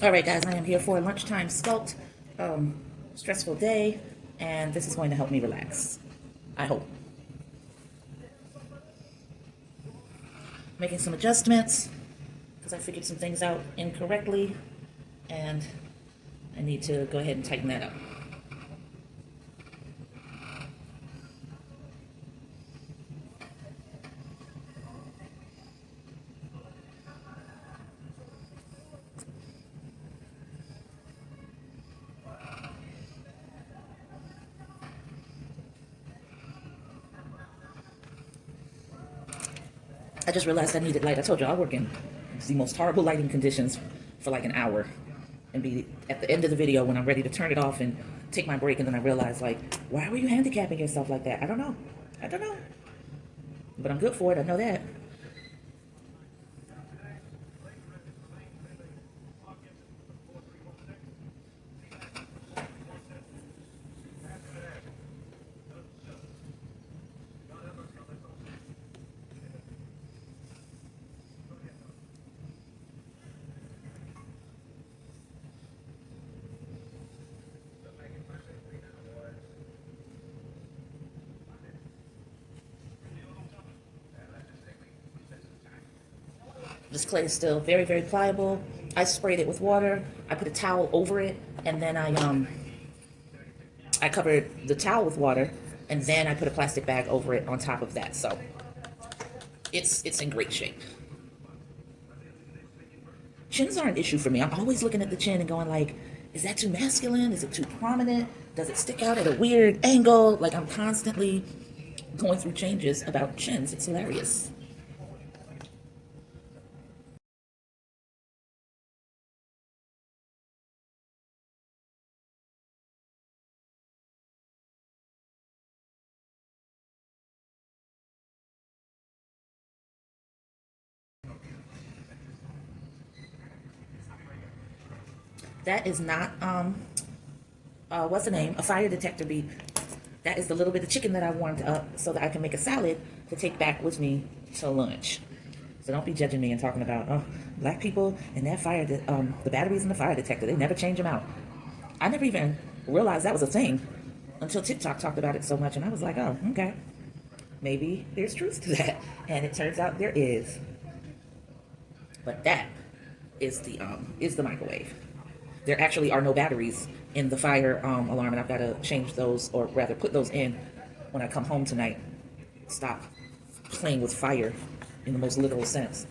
All right, guys, I am here for a lunchtime sculpt. Stressful day, and this is going to help me relax. I hope. Making some adjustments because I figured some things out incorrectly, and I need to go ahead and tighten that up. I just realized I needed light. I told you I work in the most horrible lighting conditions for like an hour and be at the end of the video when I'm ready to turn it off and take my break, and then I realize, like, why were you handicapping yourself like that? I don't know. I don't know. But I'm good for it. I know that. This clay is still very, very pliable. I sprayed it with water. I put a towel over it, and then I covered the towel with water, and then I put a plastic bag over it on top of that. So it's in great shape. Chins are an issue for me. I'm always looking at the chin and going like, is that too masculine? Is it too prominent? Does it stick out at a weird angle? Like, I'm constantly going through changes about chins. It's hilarious. That is not, what's the name? A fire detector bead. That is the little bit of chicken that I warmed up so that I can make a salad to take back with me to lunch. So don't be judging me and talking about, oh, black people and that the batteries in the fire detector, they never change them out. I never even realized that was a thing until TikTok talked about it so much, and I was like, oh, okay. Maybe there's truth to that. And it turns out there is. But that is the microwave. There actually are no batteries in the fire alarm, and I've got to change those, or rather put those in when I come home tonight. Stop playing with fire in the most literal sense.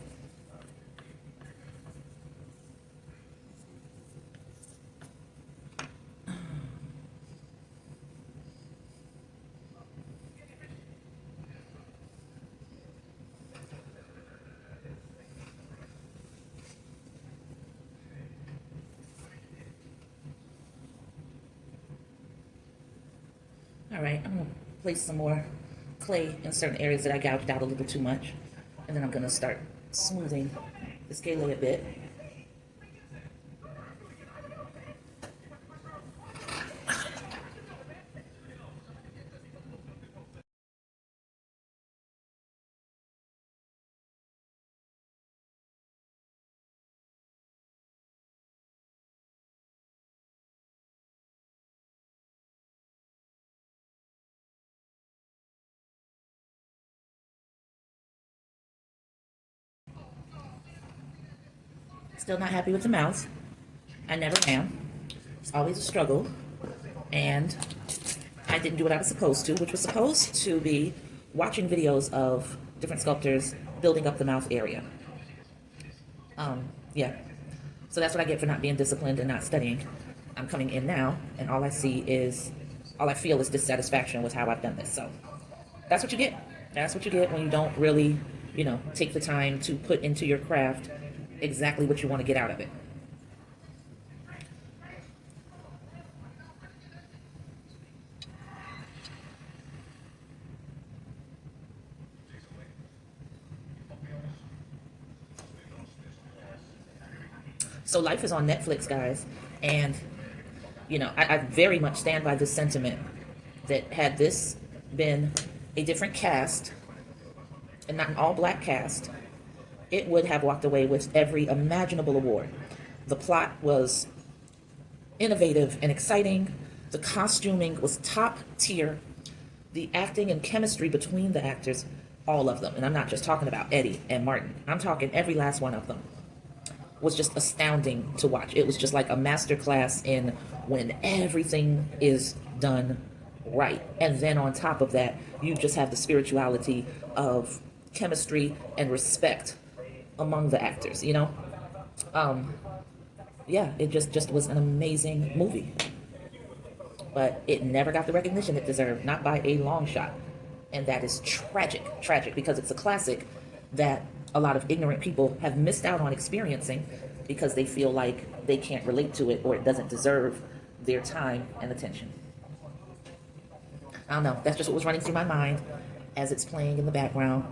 All right, I'm gonna place some more clay in certain areas that I gouged out a little too much. And then I'm gonna start smoothing this gele a bit. Still not happy with the mouth. I never am. It's always a struggle. And I didn't do what I was supposed to, which was supposed to be watching videos of different sculptors building up the mouth area. Yeah. So that's what I get for not being disciplined and not studying. I'm coming in now, and all I feel is dissatisfaction with how I've done this. So that's what you get. That's what you get when you don't really, take the time to put into your craft exactly what you want to get out of it. So life is on Netflix, guys, and I very much stand by this sentiment that had this been a different cast and not an all-black cast, it would have walked away with every imaginable award. The plot was innovative and exciting. The costuming was top tier. The acting and chemistry between the actors, all of them, and I'm not just talking about Eddie and Martin, I'm talking every last one of them, was just astounding to watch. It was just like a master class in when everything is done right. And then on top of that, you just have the spirituality of chemistry and respect among the actors, you know? Um, yeah, it just was an amazing movie. But it never got the recognition it deserved, not by a long shot. And that is tragic, tragic, because it's a classic that a lot of ignorant people have missed out on experiencing because they feel like they can't relate to it or it doesn't deserve their time and attention. I don't know. That's just what was running through my mind as it's playing in the background.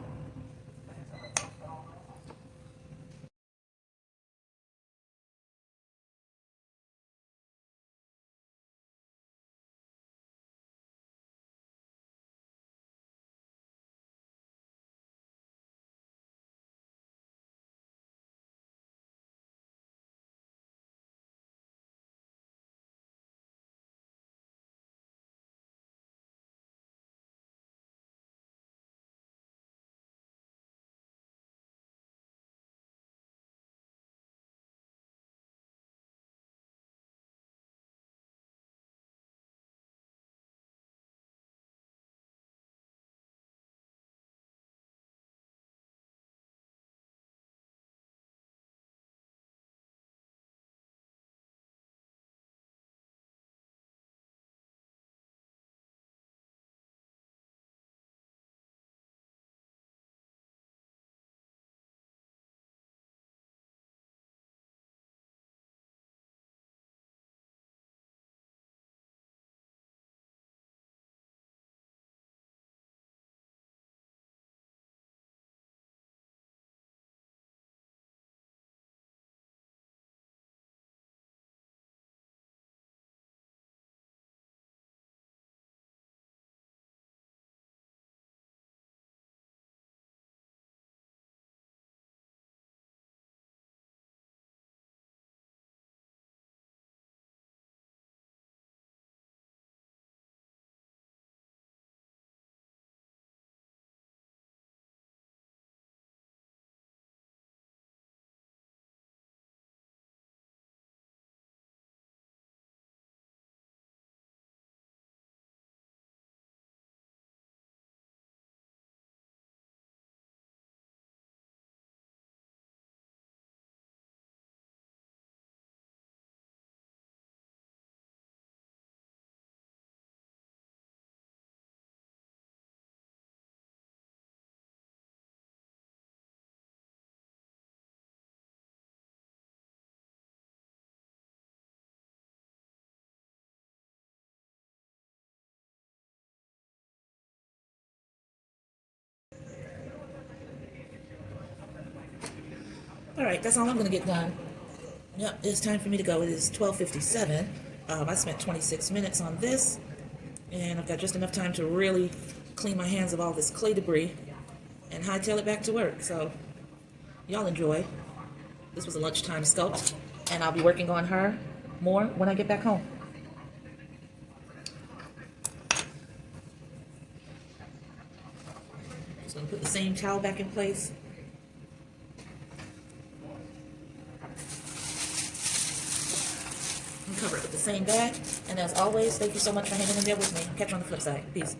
All right, that's all I'm going to get done. Yep, it's time for me to go. It is 12:57. I spent 26 minutes on this, and I've got just enough time to really clean my hands of all this clay debris and hightail it back to work. So, y'all enjoy. This was a lunchtime sculpt, and I'll be working on her more when I get back home. Just going to put the same towel back in place. And cover it with the same bag. And as always, thank you so much for hanging in there with me. Catch you on the flip side. Peace.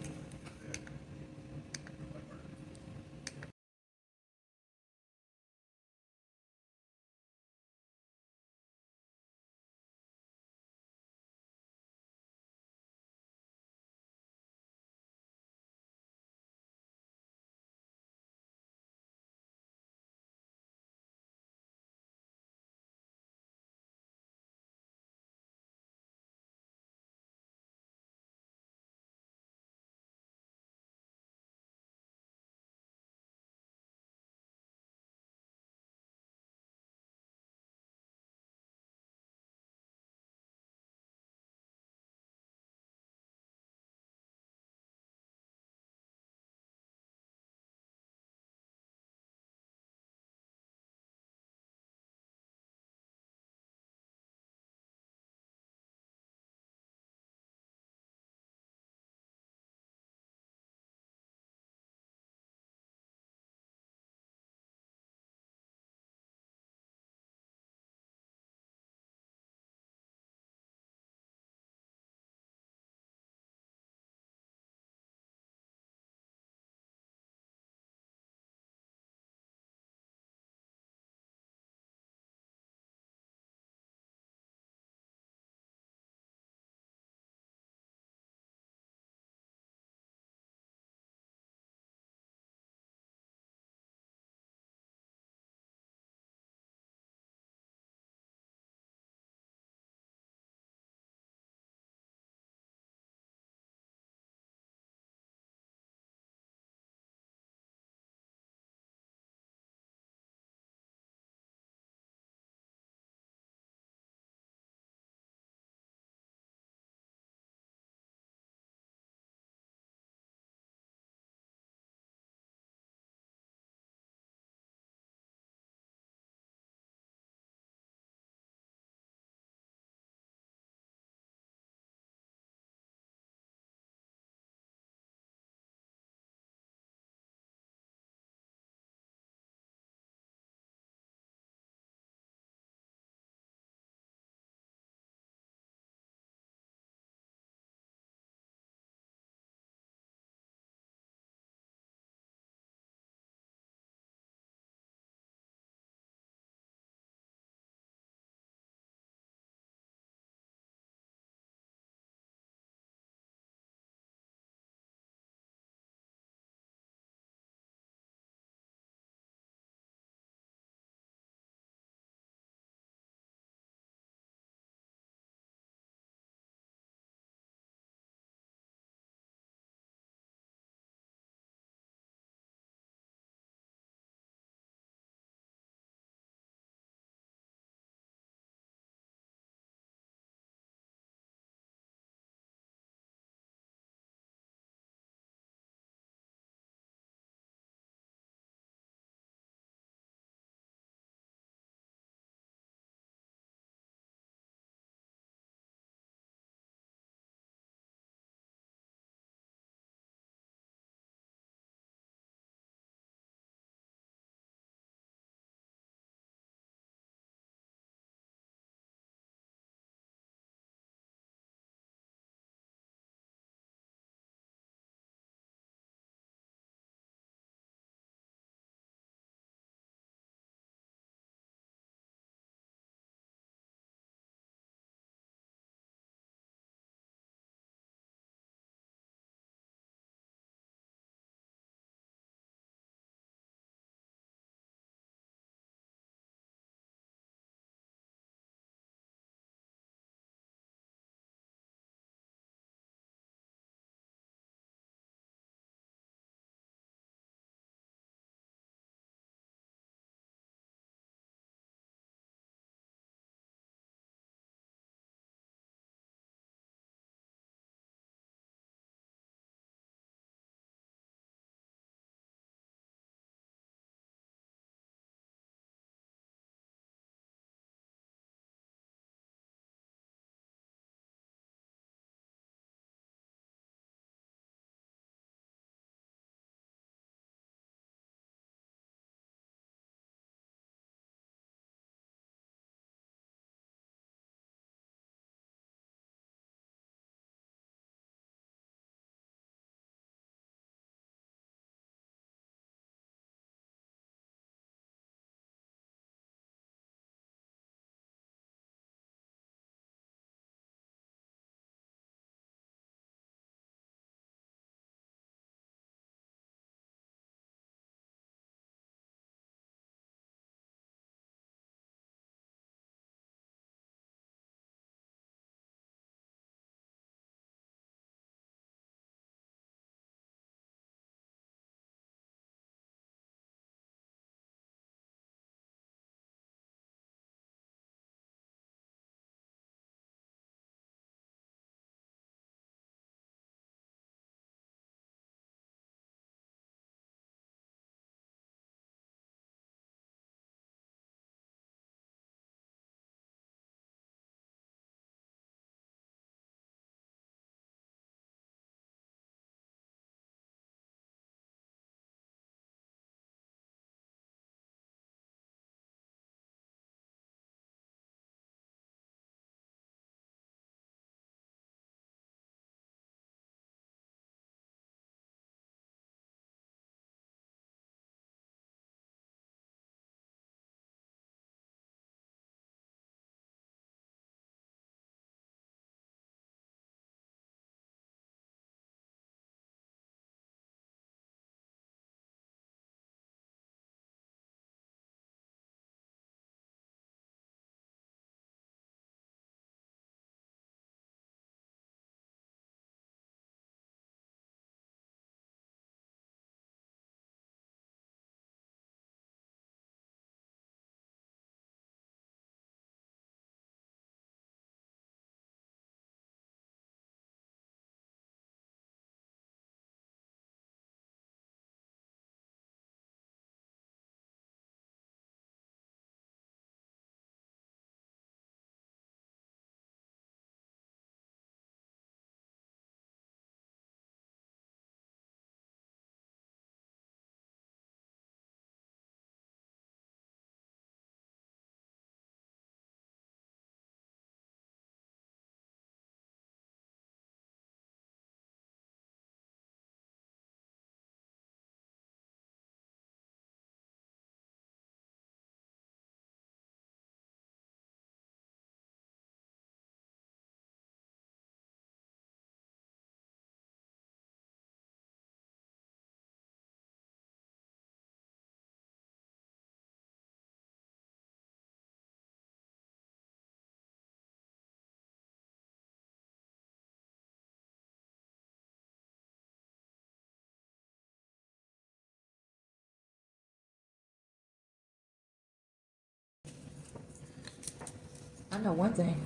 I know one thing.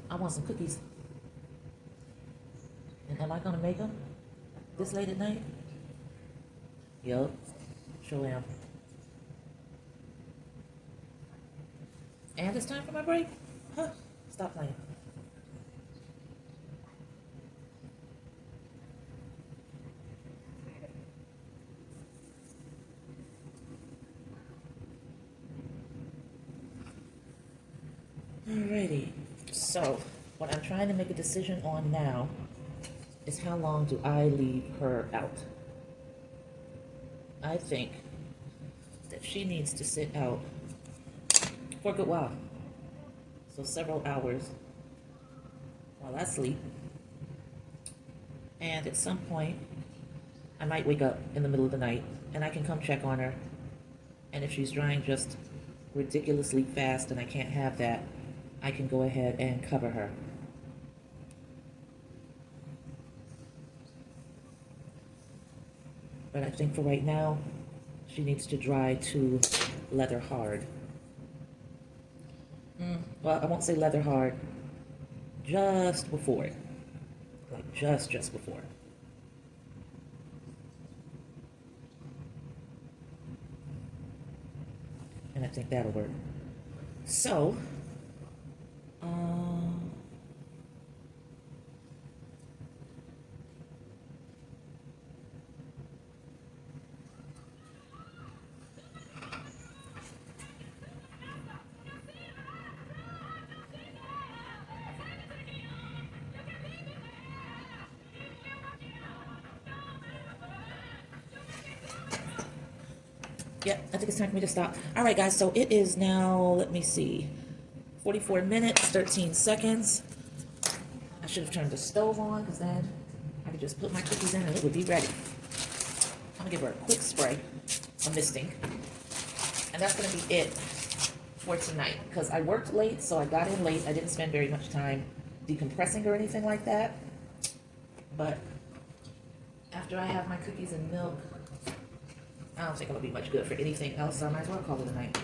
I want some cookies. And am I gonna make them this late at night? Yup, sure am. And it's time for my break? Huh, stop playing. Alrighty, so what I'm trying to make a decision on now is how long do I leave her out? I think that she needs to sit out for a good while. So several hours while I sleep. And at some point, I might wake up in the middle of the night and I can come check on her. And if she's drying just ridiculously fast and I can't have that, I can go ahead and cover her. But I think for right now, she needs to dry to leather hard. Well, I won't say leather hard, just before it. Like just before. And I think that'll work. So, yeah, I think it's time for me to stop. All right, guys, so it is now, let me see, 44 minutes, 13 seconds. I should have turned the stove on because then I could just put my cookies in and it would be ready. I'm gonna give her a quick spray of misting. And that's gonna be it for tonight because I worked late, so I got in late. I didn't spend very much time decompressing or anything like that. But after I have my cookies and milk, I don't think it'll be much good for anything else, so I might as well call it a night.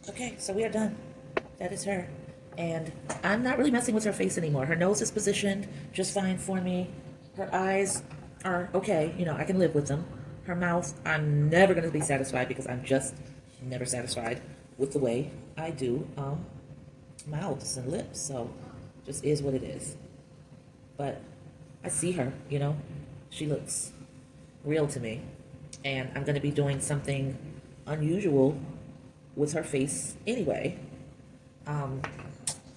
Okay, so we are done. That is her. And I'm not really messing with her face anymore. Her nose is positioned just fine for me. Her eyes are okay. You know, I can live with them. Her mouth, I'm never going to be satisfied because I'm just never satisfied with the way I do mouths and lips. So, just is what it is. But I see her, you know. She looks real to me. And I'm going to be doing something unusual with her face anyway.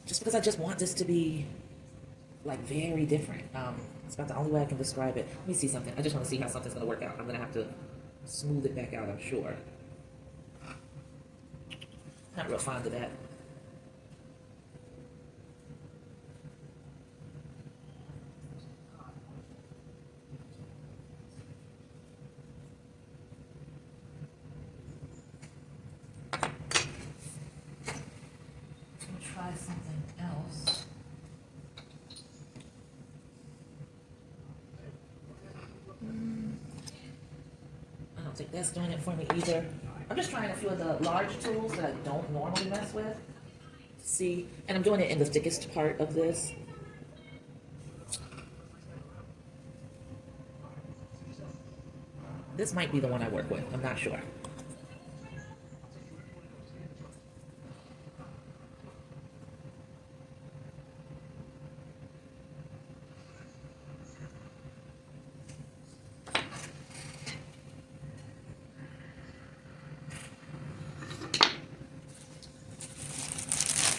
Just because I just want this to be like very different. It's about the only way I can describe it. Let me see something. I just want to see how something's going to work out. I'm going to have to smooth it back out, I'm sure. Not real fond of that. Try something else. I don't think that's doing it for me either. I'm just trying a few of the large tools that I don't normally mess with. See, and I'm doing it in the thickest part of this. This might be the one I work with. I'm not sure.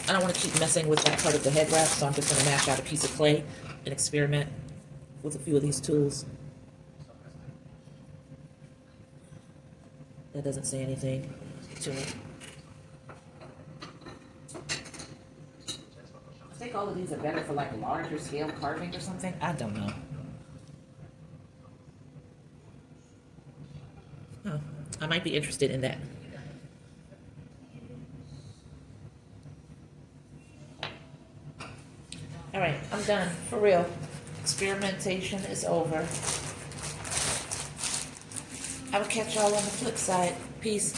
I don't want to keep messing with that part of the head wrap, so I'm just going to mash out a piece of clay and experiment with a few of these tools. That doesn't say anything to me. I think all of these are better for like larger scale carving or something. I don't know. Huh. I might be interested in that. All right, I'm done, for real. Experimentation is over. I will catch y'all on the flip side. Peace.